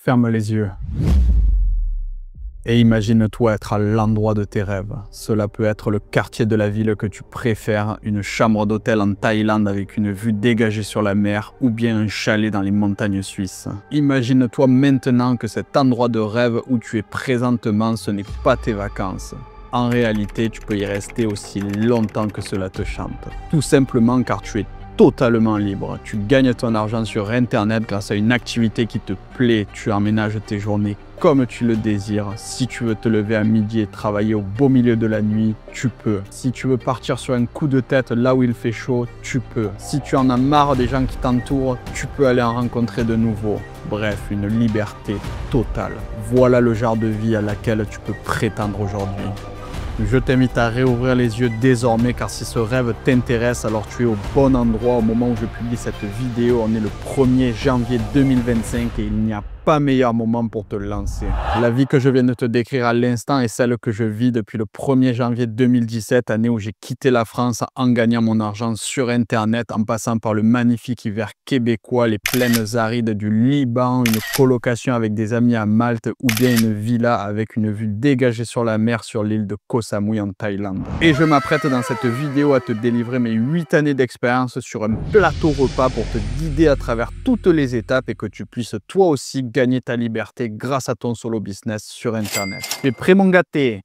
Ferme les yeux. Et imagine-toi être à l'endroit de tes rêves. Cela peut être le quartier de la ville que tu préfères, une chambre d'hôtel en Thaïlande avec une vue dégagée sur la mer ou bien un chalet dans les montagnes suisses. Imagine-toi maintenant que cet endroit de rêve où tu es présentement, ce n'est pas tes vacances. En réalité, tu peux y rester aussi longtemps que cela te chante. Tout simplement car tu es totalement libre. Tu gagnes ton argent sur Internet grâce à une activité qui te plaît. Tu emménages tes journées comme tu le désires. Si tu veux te lever à midi et travailler au beau milieu de la nuit, tu peux. Si tu veux partir sur un coup de tête là où il fait chaud, tu peux. Si tu en as marre des gens qui t'entourent, tu peux aller en rencontrer de nouveaux. Bref, une liberté totale. Voilà le genre de vie à laquelle tu peux prétendre aujourd'hui. Je t'invite à réouvrir les yeux désormais car si ce rêve t'intéresse, alors tu es au bon endroit au moment où je publie cette vidéo. On est le 1er janvier 2025 et il n'y a pas meilleur moment pour te lancer. La vie que je viens de te décrire à l'instant est celle que je vis depuis le 1er janvier 2017, année où j'ai quitté la France en gagnant mon argent sur Internet, en passant par le magnifique hiver québécois, les plaines arides du Liban, une colocation avec des amis à Malte ou bien une villa avec une vue dégagée sur la mer sur l'île de Koh Samui en Thaïlande. Et je m'apprête dans cette vidéo à te délivrer mes 8 années d'expérience sur un plateau repas pour te guider à travers toutes les étapes et que tu puisses toi aussi gagner ta liberté grâce à ton solo business sur Internet. Tu es prêt mon gâté?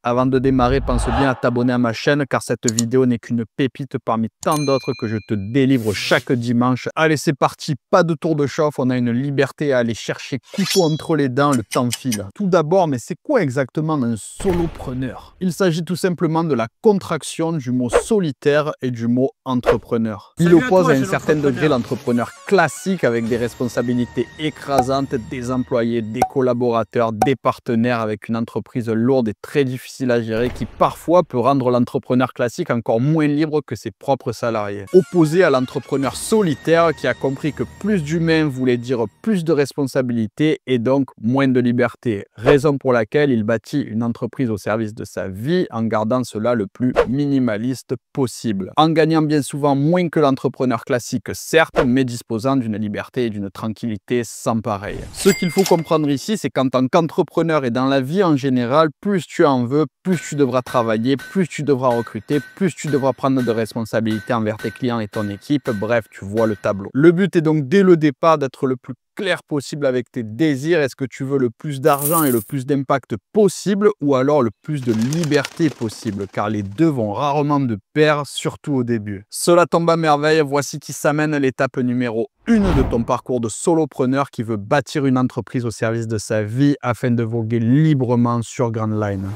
Avant de démarrer, pense bien à t'abonner à ma chaîne car cette vidéo n'est qu'une pépite parmi tant d'autres que je te délivre chaque dimanche. Allez, c'est parti, pas de tour de chauffe, on a une liberté à aller chercher couteau entre les dents, le temps file. Tout d'abord, mais c'est quoi exactement un solopreneur? Il s'agit tout simplement de la contraction du mot solitaire et du mot entrepreneur. Il oppose à un certain degré l'entrepreneur classique avec des responsabilités écrasantes, des employés, des collaborateurs, des partenaires avec une entreprise lourde et très difficile à gérer qui parfois peut rendre l'entrepreneur classique encore moins libre que ses propres salariés. Opposé à l'entrepreneur solitaire qui a compris que plus d'humain voulait dire plus de responsabilités et donc moins de liberté. Raison pour laquelle il bâtit une entreprise au service de sa vie en gardant cela le plus minimaliste possible. En gagnant bien souvent moins que l'entrepreneur classique certes, mais disposant d'une liberté et d'une tranquillité sans pareil. Ce qu'il faut comprendre ici, c'est qu'en tant qu'entrepreneur et dans la vie en général, plus tu en veux, plus tu devras travailler, plus tu devras recruter, plus tu devras prendre de responsabilités envers tes clients et ton équipe. Bref, tu vois le tableau. Le but est donc dès le départ d'être le plus clair possible avec tes désirs. Est-ce que tu veux le plus d'argent et le plus d'impact possible ou alors le plus de liberté possible? Car les deux vont rarement de pair, surtout au début. Cela tombe à merveille, voici qui s'amène l'étape numéro 1 de ton parcours de solopreneur qui veut bâtir une entreprise au service de sa vie afin de voguer librement sur Grand Line.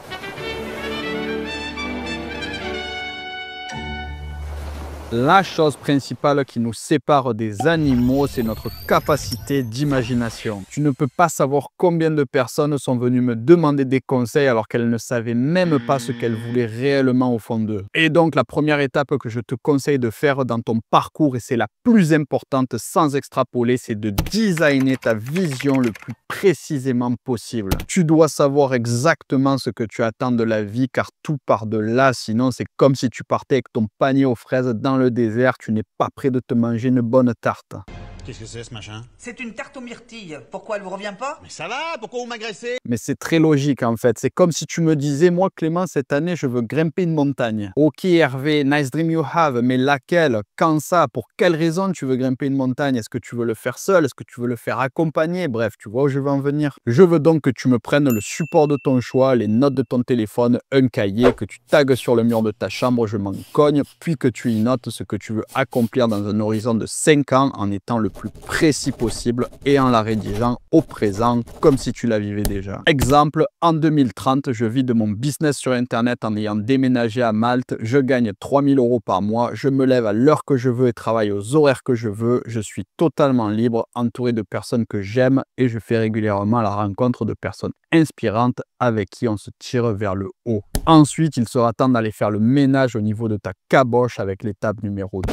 La chose principale qui nous sépare des animaux, c'est notre capacité d'imagination. Tu ne peux pas savoir combien de personnes sont venues me demander des conseils alors qu'elles ne savaient même pas ce qu'elles voulaient réellement au fond d'eux. Et donc la première étape que je te conseille de faire dans ton parcours, et c'est la plus importante sans extrapoler, c'est de designer ta vision le plus précisément possible. Tu dois savoir exactement ce que tu attends de la vie car tout part de là, sinon c'est comme si tu partais avec ton panier aux fraises dans le désert, tu n'es pas prêt de te manger une bonne tarte. Qu'est-ce que c'est ce machin? C'est une tarte aux myrtilles. Pourquoi elle vous revient pas? Mais ça va, pourquoi vous m'agressez? Mais c'est très logique en fait. C'est comme si tu me disais, moi Clément, cette année, je veux grimper une montagne. Ok Hervé, nice dream you have, mais laquelle? Quand ça? Pour quelle raison tu veux grimper une montagne? Est-ce que tu veux le faire seul? Est-ce que tu veux le faire accompagné? Bref, tu vois où je veux en venir. Je veux donc que tu me prennes le support de ton choix, les notes de ton téléphone, un cahier, que tu tagues sur le mur de ta chambre, je m'en cogne, puis que tu y notes ce que tu veux accomplir dans un horizon de 5 ans en étant le plus précis possible et en la rédigeant au présent comme si tu la vivais déjà. Exemple, en 2030, je vis de mon business sur Internet en ayant déménagé à Malte, je gagne 3000 € par mois, je me lève à l'heure que je veux et travaille aux horaires que je veux, je suis totalement libre, entouré de personnes que j'aime et je fais régulièrement la rencontre de personnes inspirantes avec qui on se tire vers le haut. Ensuite, il sera temps d'aller faire le ménage au niveau de ta caboche avec l'étape numéro 2.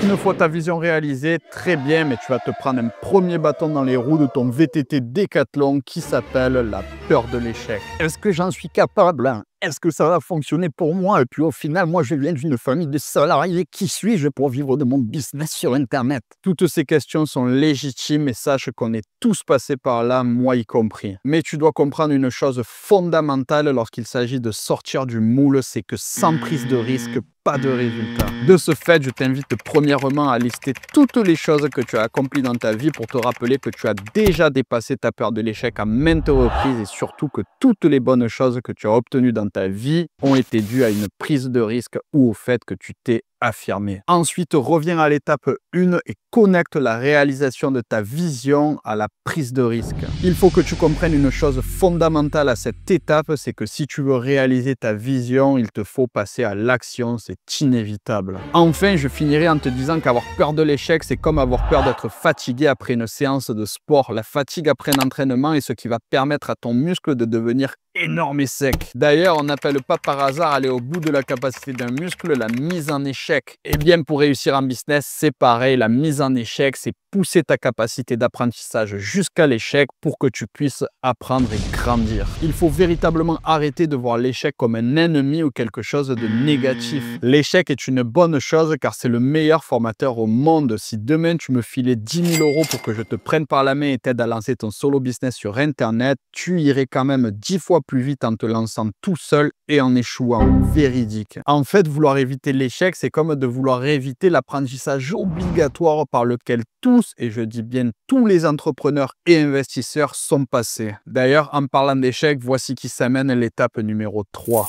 Une fois ta vision réalisée, très bien, mais tu vas te prendre un premier bâton dans les roues de ton VTT Décathlon qui s'appelle la peur de l'échec. Est-ce que j'en suis capable? est-ce que ça va fonctionner pour moi? Et puis au final, moi, je viens d'une famille de salariés. Qui suis-je pour vivre de mon business sur Internet? Toutes ces questions sont légitimes et sache qu'on est tous passés par là, moi y compris. Mais tu dois comprendre une chose fondamentale lorsqu'il s'agit de sortir du moule, c'est que sans prise de risque, pas de résultat. De ce fait, je t'invite premièrement à lister toutes les choses que tu as accomplies dans ta vie pour te rappeler que tu as déjà dépassé ta peur de l'échec à maintes reprises et surtout que toutes les bonnes choses que tu as obtenues dans ta vie ont été dues à une prise de risque ou au fait que tu t'es affirmé. Ensuite, reviens à l'étape 1 et connecte la réalisation de ta vision à la prise de risque. Il faut que tu comprennes une chose fondamentale à cette étape, c'est que si tu veux réaliser ta vision, il te faut passer à l'action, c'est inévitable. Enfin, je finirai en te disant qu'avoir peur de l'échec, c'est comme avoir peur d'être fatigué après une séance de sport. La fatigue après un entraînement est ce qui va permettre à ton muscle de devenir énorme et sec. D'ailleurs, on n'appelle pas par hasard aller au bout de la capacité d'un muscle la mise en échec. Et bien, pour réussir en business, c'est pareil. La mise en échec, c'est pousser ta capacité d'apprentissage jusqu'à l'échec pour que tu puisses apprendre et grandir. Il faut véritablement arrêter de voir l'échec comme un ennemi ou quelque chose de négatif. L'échec est une bonne chose car c'est le meilleur formateur au monde. Si demain tu me filais 10 000 € pour que je te prenne par la main et t'aide à lancer ton solo business sur Internet, tu irais quand même 10 fois plus vite en te lançant tout seul et en échouant. Véridique. En fait, vouloir éviter l'échec, c'est comme de vouloir éviter l'apprentissage obligatoire par lequel tous, et je dis bien tous les entrepreneurs et investisseurs sont passés. D'ailleurs, en parlant d'échec, voici qui s'amène l'étape numéro 3.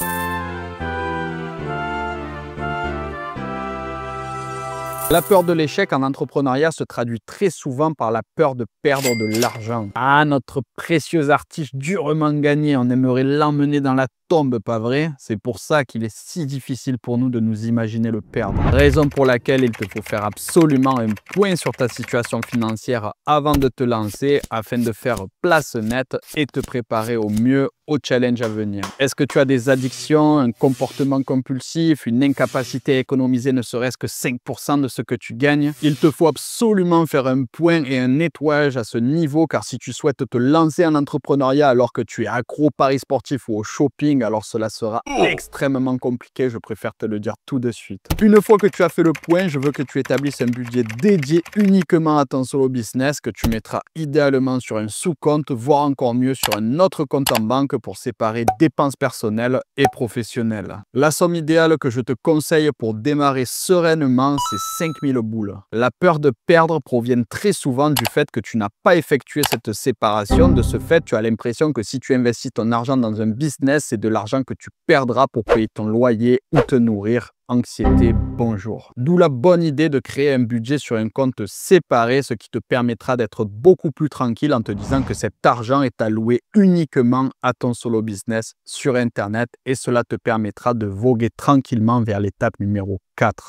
La peur de l'échec en entrepreneuriat se traduit très souvent par la peur de perdre de l'argent. Ah, notre précieux artiste durement gagné, on aimerait l'emmener dans la tombe, pas vrai? C'est pour ça qu'il est si difficile pour nous de nous imaginer le perdre. Raison pour laquelle il te faut faire absolument un point sur ta situation financière avant de te lancer afin de faire place nette et te préparer au mieux au challenge à venir. Est-ce que tu as des addictions, un comportement compulsif, une incapacité à économiser ne serait-ce que 5% de ce que tu gagnes? Il te faut absolument faire un point et un nettoyage à ce niveau car si tu souhaites te lancer en entrepreneuriat alors que tu es accro aux paris sportifs ou au shopping, alors cela sera extrêmement compliqué, je préfère te le dire tout de suite. Une fois que tu as fait le point, je veux que tu établisses un budget dédié uniquement à ton solo business que tu mettras idéalement sur un sous-compte, voire encore mieux sur un autre compte en banque pour séparer dépenses personnelles et professionnelles. La somme idéale que je te conseille pour démarrer sereinement, c'est 5000 boules. La peur de perdre provient très souvent du fait que tu n'as pas effectué cette séparation. De ce fait, tu as l'impression que si tu investis ton argent dans un business, c'est de l'argent que tu perdras pour payer ton loyer ou te nourrir. Anxiété, bonjour. D'où la bonne idée de créer un budget sur un compte séparé, ce qui te permettra d'être beaucoup plus tranquille en te disant que cet argent est alloué uniquement à ton solo business sur Internet et cela te permettra de voguer tranquillement vers l'étape numéro 4.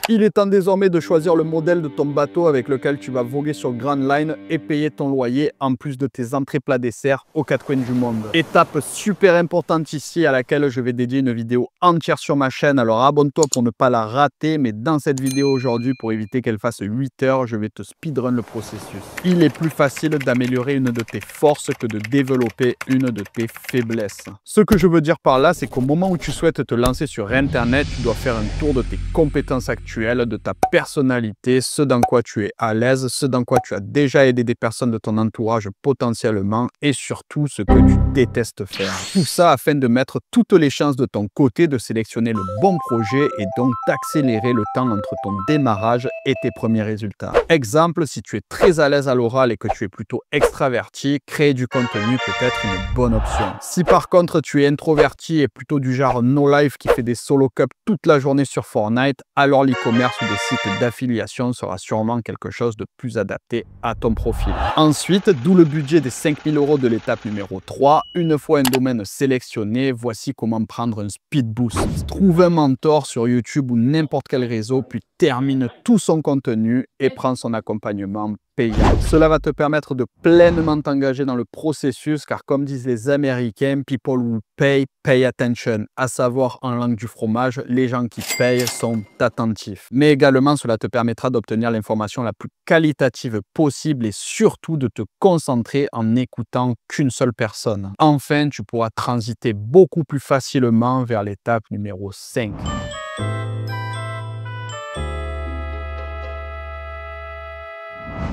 Il est temps désormais de choisir le modèle de ton bateau avec lequel tu vas voguer sur Grand Line et payer ton loyer en plus de tes entrées plats desserts aux quatre coins du monde. Étape super importante ici à laquelle je vais dédier une vidéo entière sur ma chaîne, alors abonne-toi pour ne pas la rater, mais dans cette vidéo aujourd'hui, pour éviter qu'elle fasse 8 heures, je vais te speedrun le processus. Il est plus facile d'améliorer une de tes forces que de développer une de tes faiblesses. Ce que je veux dire par là, c'est qu'au moment où tu souhaites te lancer sur Internet, tu dois faire un tour de tes compétences actuelles, de ta personnalité, ce dans quoi tu es à l'aise, ce dans quoi tu as déjà aidé des personnes de ton entourage potentiellement et surtout ce que tu détestes faire. Tout ça afin de mettre toutes les chances de ton côté de sélectionner le bon projet et donc d'accélérer le temps entre ton démarrage et tes premiers résultats. Exemple, si tu es très à l'aise à l'oral et que tu es plutôt extraverti, créer du contenu peut être une bonne option. Si par contre tu es introverti et plutôt du genre no life qui fait des solo cups toute la journée sur Fortnite, alors l'e-commerce ou des sites d'affiliation sera sûrement quelque chose de plus adapté à ton profil. Ensuite, d'où le budget des 5000 € de l'étape numéro 3. Une fois un domaine sélectionné, voici comment prendre un speed boost. Trouve un mentor sur YouTube ou n'importe quel réseau, puis termine tout son contenu et prends son accompagnement payant. Cela va te permettre de pleinement t'engager dans le processus car comme disent les Américains, people who pay attention, à savoir en langue du fromage, les gens qui payent sont attentifs. Mais également, cela te permettra d'obtenir l'information la plus qualitative possible et surtout de te concentrer en n'écoutant qu'une seule personne. Enfin, tu pourras transiter beaucoup plus facilement vers l'étape numéro 5.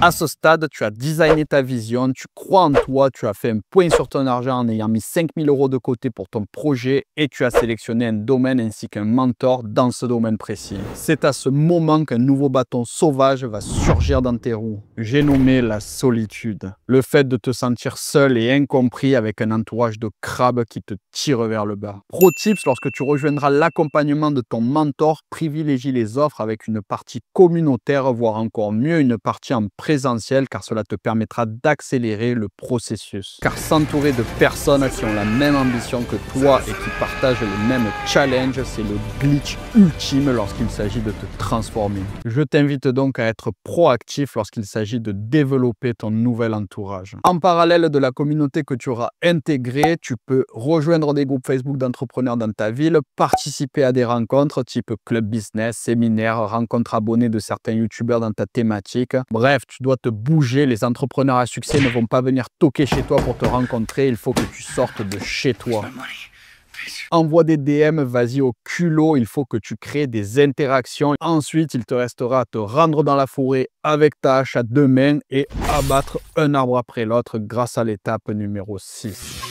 À ce stade, tu as designé ta vision, tu crois en toi, tu as fait un point sur ton argent en ayant mis 5 000 € de côté pour ton projet et tu as sélectionné un domaine ainsi qu'un mentor dans ce domaine précis. C'est à ce moment qu'un nouveau bâton sauvage va surgir dans tes roues. J'ai nommé la solitude. Le fait de te sentir seul et incompris avec un entourage de crabes qui te tire vers le bas. Pro tips, lorsque tu rejoindras l'accompagnement de ton mentor, privilégie les offres avec une partie communautaire, voire encore mieux une partie en présentiel car cela te permettra d'accélérer le processus. Car s'entourer de personnes qui ont la même ambition que toi et qui partagent le même challenge, c'est le glitch ultime lorsqu'il s'agit de te transformer. Je t'invite donc à être proactif lorsqu'il s'agit de développer ton nouvel entourage. En parallèle de la communauté que tu auras intégrée, tu peux rejoindre des groupes Facebook d'entrepreneurs dans ta ville, participer à des rencontres type club business, séminaires, rencontres abonnés de certains youtubeurs dans ta thématique. Bref, tu dois te bouger, les entrepreneurs à succès ne vont pas venir toquer chez toi pour te rencontrer, il faut que tu sortes de chez toi. Envoie des DM, vas-y au culot, il faut que tu crées des interactions. Ensuite, il te restera à te rendre dans la forêt avec ta hache à 2 mains et abattre un arbre après l'autre grâce à l'étape numéro 6.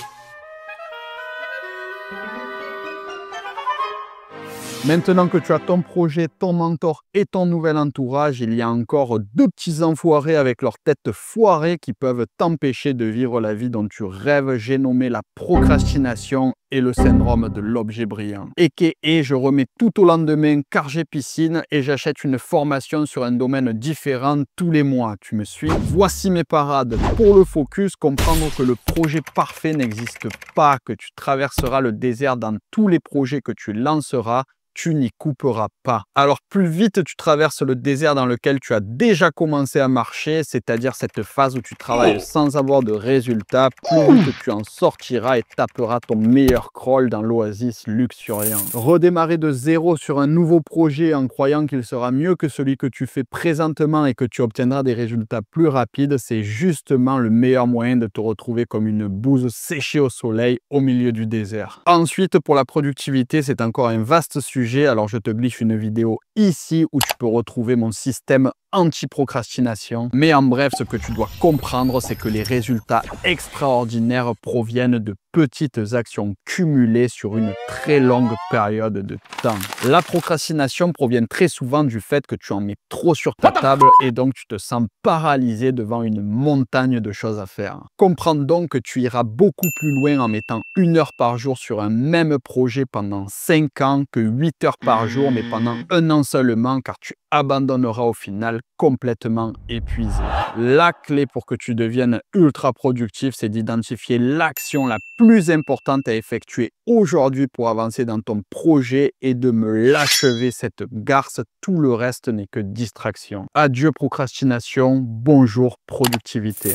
Maintenant que tu as ton projet, ton mentor et ton nouvel entourage, il y a encore 2 petits enfoirés avec leur tête foirée qui peuvent t'empêcher de vivre la vie dont tu rêves. J'ai nommé la procrastination et le syndrome de l'objet brillant. Et je remets tout au lendemain car j'ai piscine et j'achète une formation sur un domaine différent tous les mois. Tu me suis? Voici mes parades. Pour le focus, comprendre que le projet parfait n'existe pas, que tu traverseras le désert dans tous les projets que tu lanceras. Tu n'y couperas pas. Alors plus vite tu traverses le désert dans lequel tu as déjà commencé à marcher, c'est-à-dire cette phase où tu travailles sans avoir de résultats, plus vite tu en sortiras et taperas ton meilleur crawl dans l'oasis luxuriant. Redémarrer de zéro sur un nouveau projet en croyant qu'il sera mieux que celui que tu fais présentement et que tu obtiendras des résultats plus rapides, c'est justement le meilleur moyen de te retrouver comme une bouse séchée au soleil au milieu du désert. Ensuite, pour la productivité, c'est encore un vaste sujet. Alors je te glisse une vidéo ici où tu peux retrouver mon système anti-procrastination. Mais en bref, ce que tu dois comprendre, c'est que les résultats extraordinaires proviennent de petites actions cumulées sur une très longue période de temps. La procrastination provient très souvent du fait que tu en mets trop sur ta table et donc tu te sens paralysé devant une montagne de choses à faire. Comprends donc que tu iras beaucoup plus loin en mettant 1 heure par jour sur un même projet pendant 5 ans que 8 heures par jour, mais pendant 1 an seulement, car tu abandonneras au final complètement épuisé. La clé pour que tu deviennes ultra productif, c'est d'identifier l'action la plus importante à effectuer aujourd'hui pour avancer dans ton projet et de me l'achever cette garce. Tout le reste n'est que distraction. Adieu procrastination, bonjour productivité.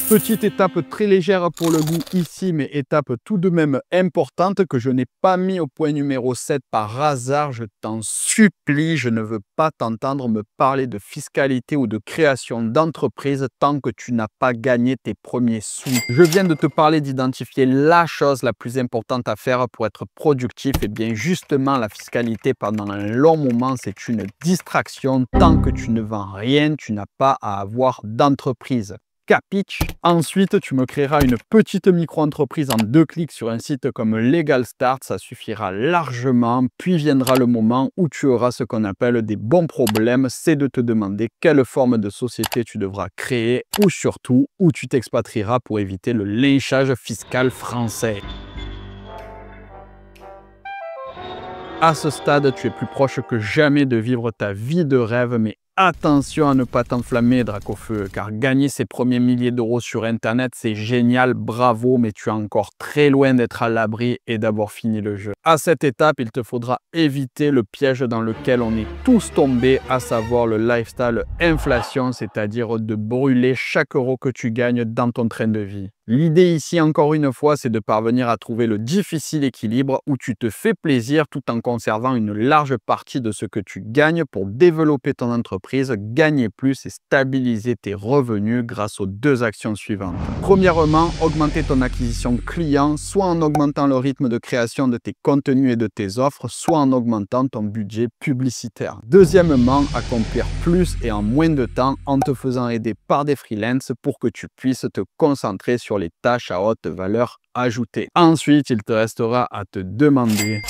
Petite étape très légère pour le goût ici, mais étape tout de même importante que je n'ai pas mis au point numéro 7 par hasard. Je t'en supplie, je ne veux pas t'entendre me parler de fiscalité ou de création d'entreprise tant que tu n'as pas gagné tes premiers sous. Je viens de te parler d'identifier la chose la plus importante à faire pour être productif. Et bien justement, la fiscalité pendant un long moment, c'est une distraction. Tant que tu ne vends rien, tu n'as pas à avoir d'entreprise. Capiche. Ensuite, tu me créeras une petite micro-entreprise en 2 clics sur un site comme Legal Start, ça suffira largement. Puis viendra le moment où tu auras ce qu'on appelle des bons problèmes, c'est de te demander quelle forme de société tu devras créer ou surtout où tu t'expatrieras pour éviter le lynchage fiscal français. À ce stade, tu es plus proche que jamais de vivre ta vie de rêve, mais attention à ne pas t'enflammer, Dracofeu, car gagner ses premiers milliers d'euros sur Internet, c'est génial, bravo, mais tu es encore très loin d'être à l'abri et d'avoir fini le jeu. À cette étape, il te faudra éviter le piège dans lequel on est tous tombés, à savoir le lifestyle inflation, c'est-à-dire de brûler chaque euro que tu gagnes dans ton train de vie. L'idée ici, encore une fois, c'est de parvenir à trouver le difficile équilibre où tu te fais plaisir tout en conservant une large partie de ce que tu gagnes pour développer ton entreprise, gagner plus et stabiliser tes revenus grâce aux deux actions suivantes. Premièrement, augmenter ton acquisition client, soit en augmentant le rythme de création de tes contenus et de tes offres, soit en augmentant ton budget publicitaire. Deuxièmement, accomplir plus et en moins de temps en te faisant aider par des freelances pour que tu puisses te concentrer sur les tâches à haute valeur ajoutée. Ensuite, il te restera à te demander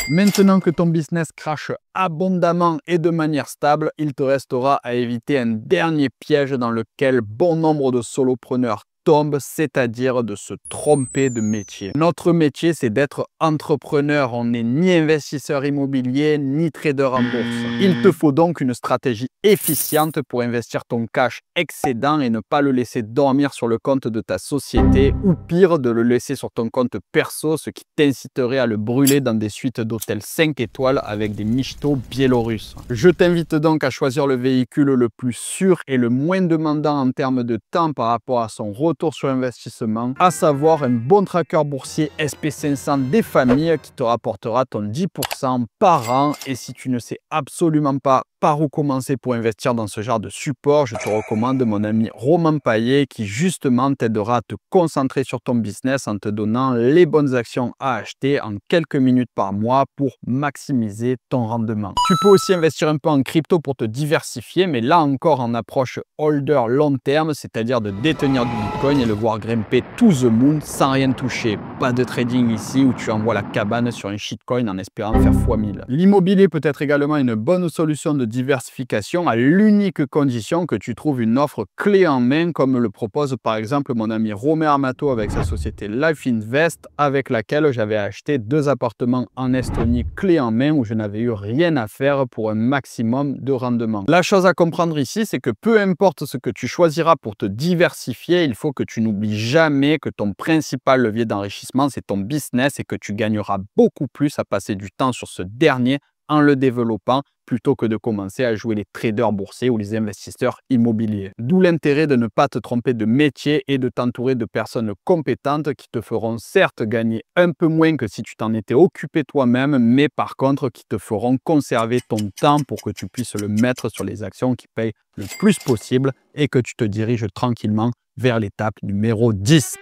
maintenant que ton business crache abondamment et de manière stable, il te restera à éviter un dernier piège dans lequel bon nombre de solopreneurs tombent, c'est-à-dire de se tromper de métier. Notre métier, c'est d'être entrepreneur. On n'est ni investisseur immobilier, ni trader en bourse. Il te faut donc une stratégie efficiente pour investir ton cash excédent et ne pas le laisser dormir sur le compte de ta société ou pire, de le laisser sur ton compte perso, ce qui t'inciterait à le brûler dans des suites d'hôtels 5 étoiles avec des michtos biélorusses. Je t'invite donc à choisir le véhicule le plus sûr et le moins demandant en termes de temps par rapport à son retour sur investissement, à savoir un bon tracker boursier SP500 des familles qui te rapportera ton 10% par an. Et si tu ne sais absolument pas par où commencer pour investir dans ce genre de support, je te recommande mon ami Romain Paillet qui justement t'aidera à te concentrer sur ton business en te donnant les bonnes actions à acheter en quelques minutes par mois pour maximiser ton rendement. Tu peux aussi investir un peu en crypto pour te diversifier, mais là encore en approche holder long terme, c'est-à-dire de détenir du Bitcoin et le voir grimper to the moon sans rien toucher. Pas de trading ici où tu envoies la cabane sur un shitcoin en espérant faire x1000. L'immobilier peut être également une bonne solution de diversification à l'unique condition que tu trouves une offre clé en main comme le propose par exemple mon ami Romain Armato avec sa société Life Invest avec laquelle j'avais acheté 2 appartements en Estonie clé en main où je n'avais eu rien à faire pour un maximum de rendement. La chose à comprendre ici, c'est que peu importe ce que tu choisiras pour te diversifier, il faut que tu n'oublies jamais que ton principal levier d'enrichissement, c'est ton business et que tu gagneras beaucoup plus à passer du temps sur ce dernier en le développant plutôt que de commencer à jouer les traders boursiers ou les investisseurs immobiliers. D'où l'intérêt de ne pas te tromper de métier et de t'entourer de personnes compétentes qui te feront certes gagner un peu moins que si tu t'en étais occupé toi-même, mais par contre qui te feront conserver ton temps pour que tu puisses le mettre sur les actions qui payent le plus possible et que tu te diriges tranquillement vers l'étape numéro 10.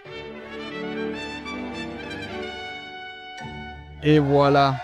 Et voilà.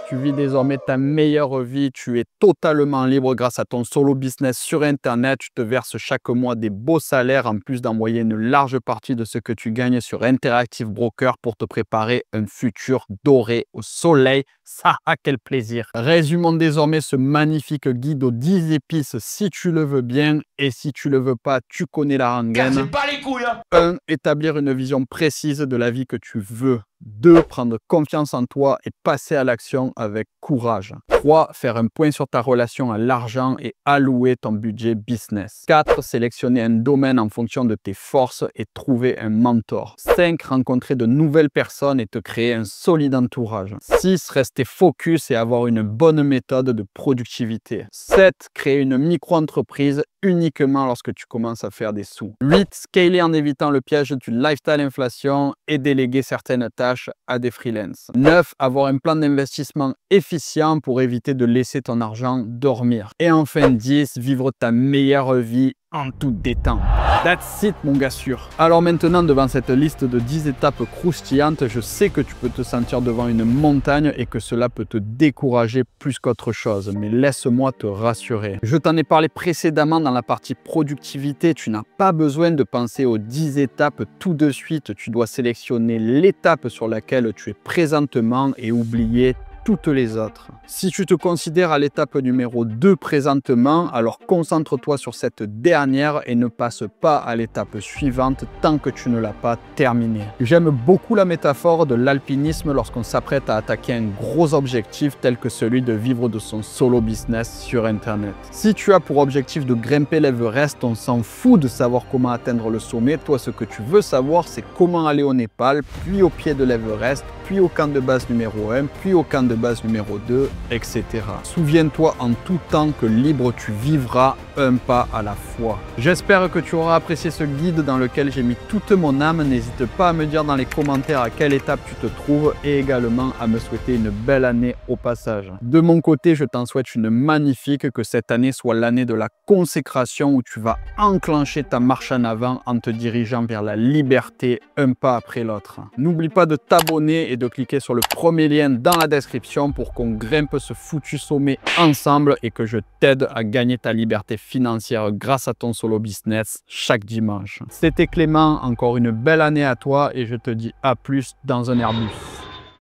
Tu vis désormais ta meilleure vie, tu es totalement libre grâce à ton solo business sur Internet. Tu te verses chaque mois des beaux salaires en plus d'envoyer une large partie de ce que tu gagnes sur Interactive Broker pour te préparer un futur doré au soleil. Ça, quel plaisir! Résumons désormais ce magnifique guide aux 10 épices si tu le veux bien et si tu le veux pas, tu connais la rengaine. Cassez pas les couilles, hein. 1. Établir une vision précise de la vie que tu veux. 2. Prendre confiance en toi et passer à l'action avec courage. 3. Faire un point sur ta relation à l'argent et allouer ton budget business. 4. Sélectionner un domaine en fonction de tes forces et trouver un mentor. 5. Rencontrer de nouvelles personnes et te créer un solide entourage. 6. Rester focus et avoir une bonne méthode de productivité. 7. Créer une micro-entreprise uniquement lorsque tu commences à faire des sous. 8. Scaler en évitant le piège du lifestyle inflation et déléguer certaines tâches à des freelances. 9. Avoir un plan d'investissement efficient pour éviter de laisser ton argent dormir. Et enfin 10. Vivre ta meilleure vie en toute détente. That's it mon gars sûr. Alors maintenant devant cette liste de 10 étapes croustillantes, je sais que tu peux te sentir devant une montagne et que cela peut te décourager plus qu'autre chose. Mais laisse-moi te rassurer. Je t'en ai parlé précédemment dans la partie productivité. Tu n'as pas besoin de penser aux 10 étapes tout de suite. Tu dois sélectionner l'étape sur laquelle tu es présentement et oublier toutes les autres. Si tu te considères à l'étape numéro 2 présentement, alors concentre-toi sur cette dernière et ne passe pas à l'étape suivante tant que tu ne l'as pas terminée. J'aime beaucoup la métaphore de l'alpinisme lorsqu'on s'apprête à attaquer un gros objectif tel que celui de vivre de son solo business sur Internet. Si tu as pour objectif de grimper l'Everest, on s'en fout de savoir comment atteindre le sommet. Toi, ce que tu veux savoir, c'est comment aller au Népal, puis au pied de l'Everest, puis au camp de base numéro 1, puis au camp de base numéro 2, etc. Souviens-toi en tout temps que libre tu vivras un pas à la fois. J'espère que tu auras apprécié ce guide dans lequel j'ai mis toute mon âme. N'hésite pas à me dire dans les commentaires à quelle étape tu te trouves et également à me souhaiter une belle année au passage. De mon côté, je t'en souhaite une magnifique, que cette année soit l'année de la consécration où tu vas enclencher ta marche en avant en te dirigeant vers la liberté un pas après l'autre. N'oublie pas de t'abonner et de cliquer sur le premier lien dans la description pour qu'on grimpe ce foutu sommet ensemble et que je t'aide à gagner ta liberté financière grâce à ton solo business chaque dimanche. C'était Clément, encore une belle année à toi et je te dis à plus dans un Airbus.